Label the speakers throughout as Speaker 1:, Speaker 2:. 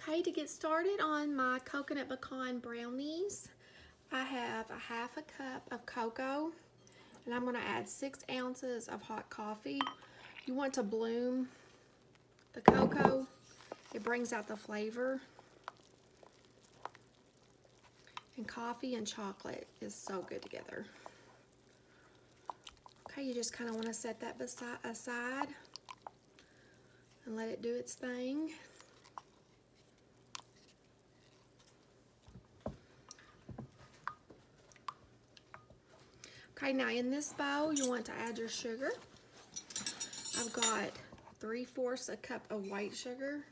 Speaker 1: Okay, to get started on my coconut pecan brownies, I have a half a cup of cocoa, and I'm going to add 6 ounces of hot coffee. You want to bloom the cocoa. It brings out the flavor. And coffee and chocolate is so good together. Okay, you just kind of want to set that aside and let it do its thing. Okay, now in this bowl, you want to add your sugar. I've got 3/4 a cup of white sugar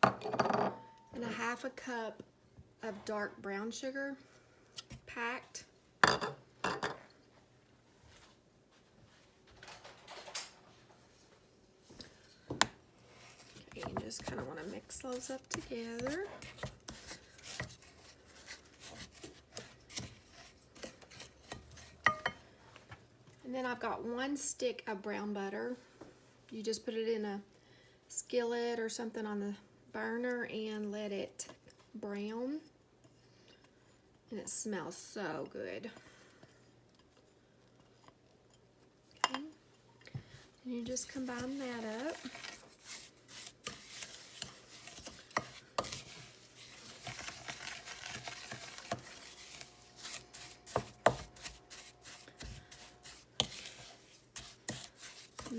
Speaker 1: and a half a cup of dark brown sugar, packed. Okay, you just kind of want to mix those up together. And then I've got 1 stick of brown butter. You just put it in a skillet or something on the burner and let it brown. And it smells so good. Okay. And you just combine that up.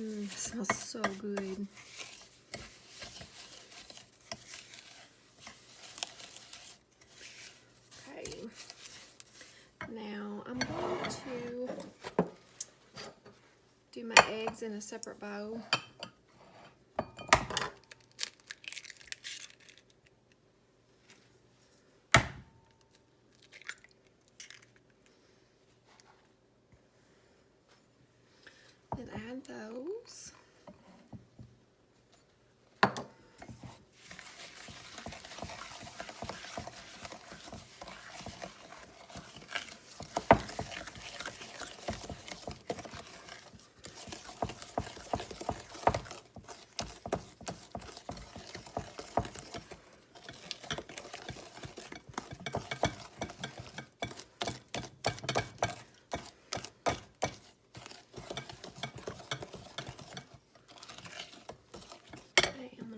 Speaker 1: It smells so good. Okay. Now I'm going to do my eggs in a separate bowl. And add those.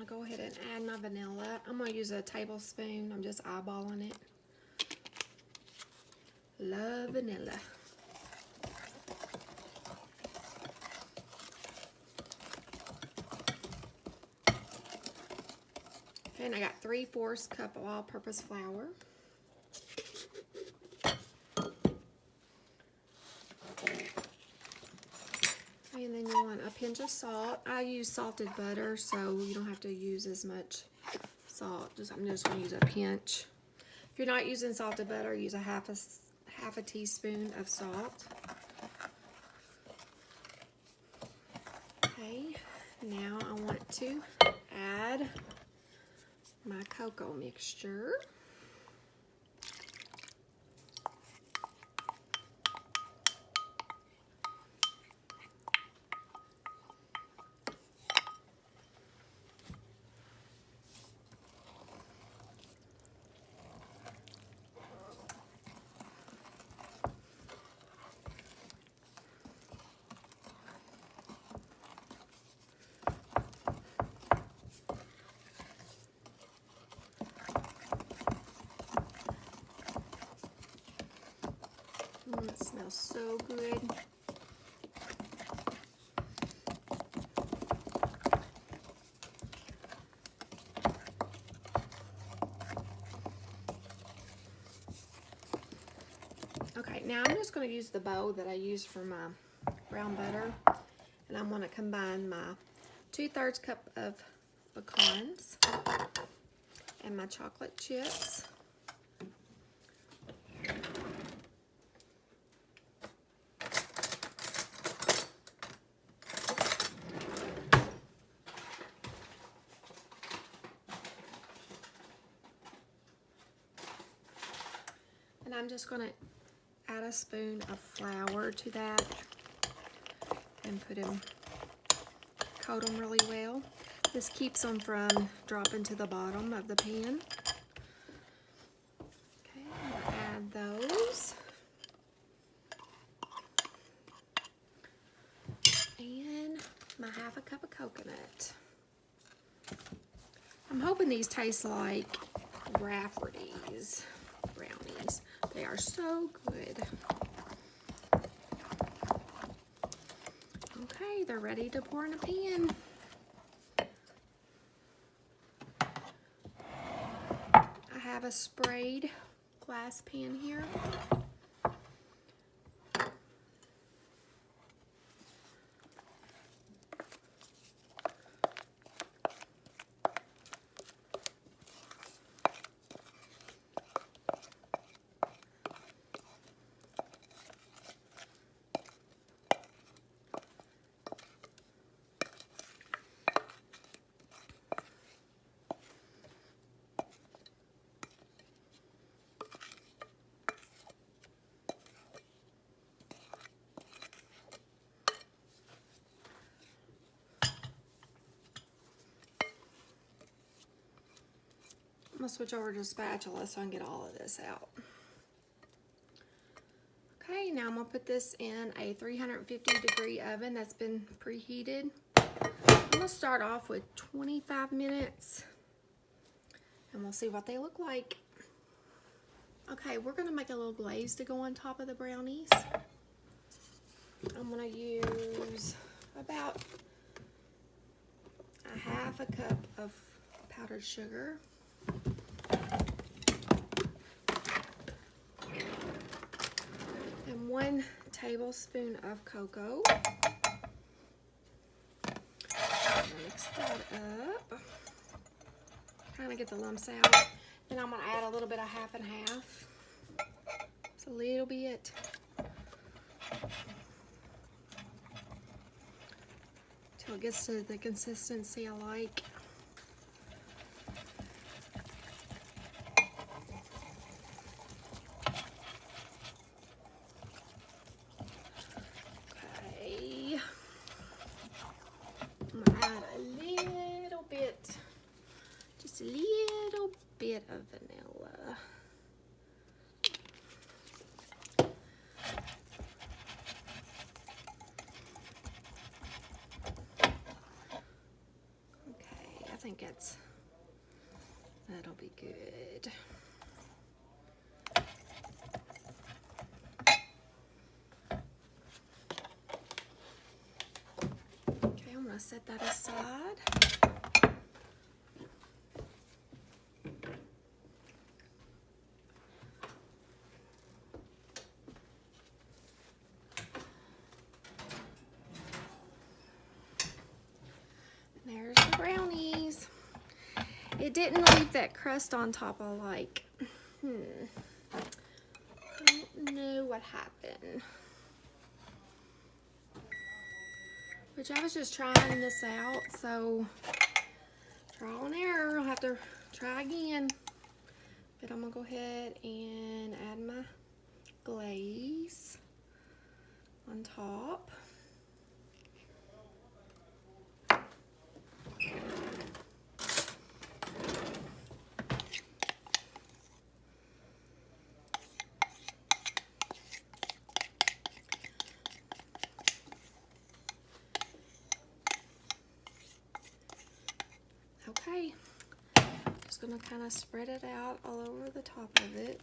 Speaker 1: Go ahead and add my vanilla. I'm going to use a tablespoon. I'm just eyeballing it. Love vanilla. Okay, and I got 3/4 cup of all-purpose flour. And then you want a pinch of salt. I use salted butter, so you don't have to use as much salt. I'm just going to use a pinch. If you're not using salted butter, use a half a teaspoon of salt. Okay, now I want to add my cocoa mixture. It smells so good. Okay, now I'm just going to use the bowl that I used for my brown butter, and I'm going to combine my 2/3 cup of pecans and my chocolate chips. And I'm just going to add a spoon of flour to that and coat them really well. This keeps them from dropping to the bottom of the pan. Okay, I'm gonna add those. And my half a cup of coconut. I'm hoping these taste like Rafferty's brownies. They are so good. Okay, they're ready to pour in a pan. I have a sprayed glass pan here. I'm gonna switch over to a spatula so I can get all of this out. Okay, now I'm gonna put this in a 350-degree oven that's been preheated. I'm gonna start off with 25 minutes and we'll see what they look like. Okay, we're gonna make a little glaze to go on top of the brownies. I'm gonna use about a half a cup of powdered sugar. And 1 tablespoon of cocoa. Mix that up. Kind of get the lumps out. Then I'm going to add a little bit of half and half. Just a little bit. Till it gets to the consistency I like. A little bit of vanilla. Okay, I think that'll be good. Okay, I'm gonna set that aside. There's the brownies. It didn't leave that crust on top I like. I don't know what happened. Which I was just trying this out, so trial and error. I'll have to try again. But I'm gonna go ahead and add my glaze on top. Okay, just gonna kind of spread it out all over the top of it.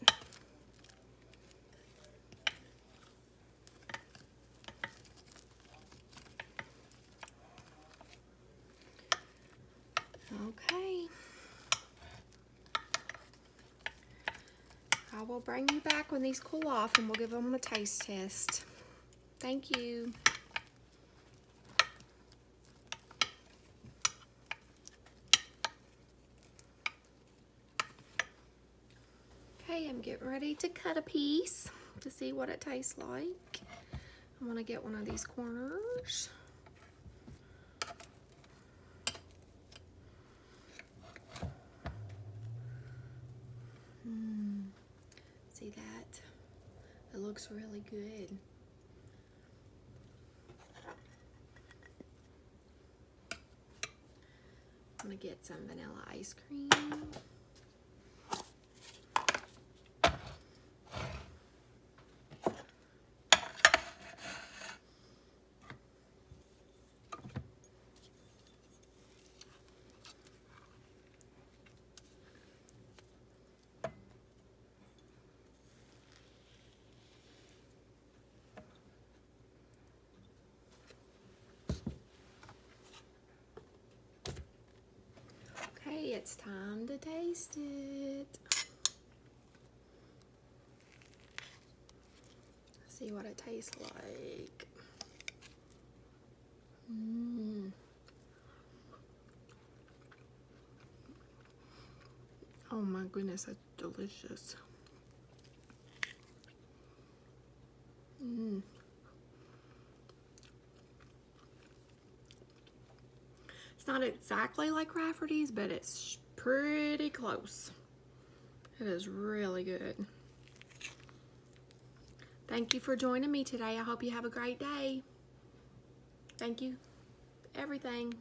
Speaker 1: Okay, I will bring you back when these cool off and we'll give them a taste test. Thank you. Okay, I'm getting ready to cut a piece to see what it tastes like. I'm gonna get one of these corners. See that? It looks really good. gonna get some vanilla ice cream. Okay, it's time to taste it. See what it tastes like. Oh my goodness, that's delicious. It's not exactly like Rafferty's, but it's pretty close. It is really good. Thank you for joining me today. I hope you have a great day. Thank you. Everything.